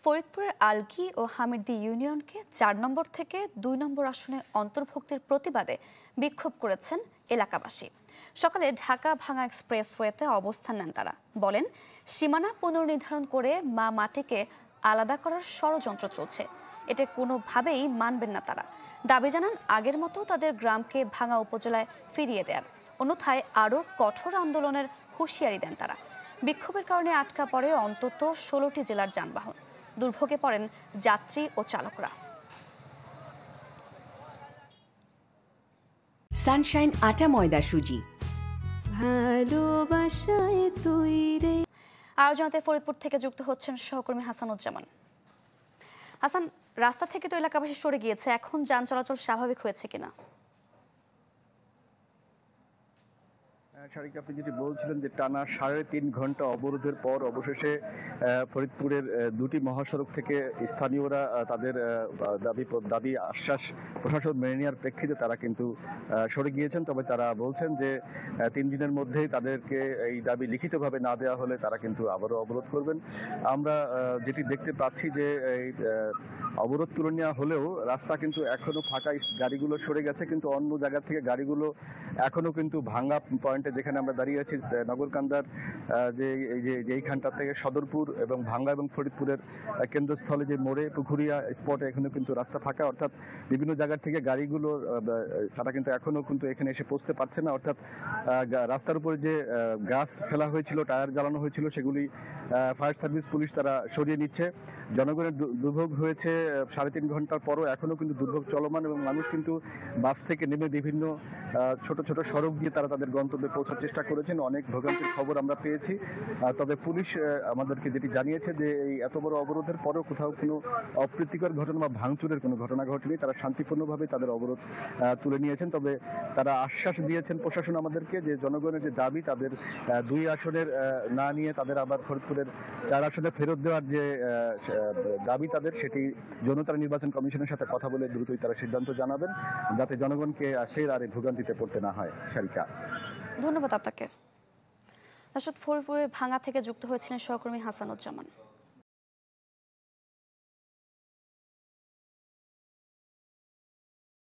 ফরিদপুরের আলগী ও হামিরদী ইউনিয়নকে ৪ নম্বর থেকে ২ নম্বর আসনে অন্তর্ভুক্তির প্রতিবাদে বিক্ষোভ করেছেন এলাকাবাসী। সকালে ঢাকা ভাঙা এক্সপ্রেসওয়েতে অবস্থান নেন তারা। বলেন, সীমানা পুনর্নির্ধারণ করে মাটিকে আলাদা করার ষড়যন্ত্র চলছে, এটা কোনোভাবেই মানবেন না তারা। দাবি জানান আগের মতো তাদের গ্রামকে ভাঙা উপজেলায় ফিরিয়ে দেয়ার, অন্যথায় আরও কঠোর আন্দোলনের হুঁশিয়ারি দেন তারা। বিক্ষোভের কারণে আটকা পড়ে অন্তত ১৬টি জেলার যানবাহন। দুর্ভোগে পড়েন যাত্রী ও চালকরা। সানশাইন আটা ময়দা সুজি, ভালোবাসায় তৈরি। আয়োজনতে ফরিদপুর থেকে যুক্ত হচ্ছেন সহকর্মী হাসানুজ্জামান। হাসান, রাস্তা থেকে তো এলাকাবাসী সরে গিয়েছে, এখন যান চলাচল স্বাভাবিক হয়েছে কিনা? শারিক, আপনি যেটি বলছিলেন যে টানা ৩.৫ ঘন্টা অবরোধের পর অবশেষে ফরিদপুরের দুটি মহাসড়ক থেকে স্থানীয়রা তাদের দাবি আশ্বাস প্রশাসন মেনে নেওয়ার প্রেক্ষিতে তারা কিন্তু সরে গিয়েছেন। তবে তারা বলছেন যে ৩ দিনের মধ্যেই তাদেরকে এই দাবি লিখিতভাবে না দেওয়া হলে তারা কিন্তু আবারও অবরোধ করবেন। আমরা যেটি দেখতে পাচ্ছি যে এই অবরোধ তুলে নেওয়া হলেও রাস্তা কিন্তু এখনো ফাঁকা, গাড়িগুলো সরে গেছে, কিন্তু অন্য জায়গা থেকে গাড়িগুলো এখনো কিন্তু ভাঙ্গা পয়েন্টে, যেখানে আমরা দাঁড়িয়ে আছি নগরকান্দার যেইখানটা থেকে সদরপুর এবং ভাঙ্গা এবং ফরিদপুরের কেন্দ্রস্থলে যে মোড়ে পুকুরিয়া স্পটে এখানে কিন্তু রাস্তা ফাঁকা, অর্থাৎ বিভিন্ন জায়গার থেকে গাড়িগুলো তারা কিন্তু এখনো কিন্তু এখানে এসে পৌঁছতে পারছে না। অর্থাৎ রাস্তার উপরে যে গাছ ফেলা হয়েছিল, টায়ার জ্বালানো হয়েছিল, সেগুলি ফায়ার সার্ভিস পুলিশ তারা সরিয়ে নিচ্ছে। জনগণের দুর্ভোগ হয়েছে ৩.৫ ঘন্টার পরও এখনো কিন্তু দুর্ভোগ চলমান, এবং মানুষ কিন্তু বাস থেকে নেমে বিভিন্ন ছোট ছোট সড়ক দিয়ে তারা তাদের গন্তব্যে পৌঁছার চেষ্টা করেছেন। অনেক ভোগান্তির খবর আমরা পেয়েছি। তবে পুলিশ আমাদেরকে যেটি জানিয়েছে যে এই এত বড় অবরোধের পরেও কোথাও কোনো অপ্রীতিকর ঘটনা বা ভাঙচুরের কোনো ঘটনা ঘটেনি। তারা শান্তিপূর্ণভাবে তাদের অবরোধ তুলে নিয়েছেন। তবে তারা আশ্বাস দিয়েছেন প্রশাসন আমাদেরকে যে জনগণের যে দাবি, তাদের ২ আসনের না নিয়ে তাদের আবার ফরিদপুরের ৪ আসনে ফেরত দেওয়ার যে দাবি তাদের, সেটি জনতা নির্বাচন কমিশনের সাথে কথা বলে দ্রুতই তারা সিদ্ধান্ত জানাবেন, যাতে জনগণকে ফের আর ভোগান্তিতে পড়তে না হয়। শারিকা, ধন্যবাদ আপনাকে। ফরিদপুরে ভাঙা থেকে যুক্ত হয়েছিলেন সহকর্মী হাসানুজ্জামান।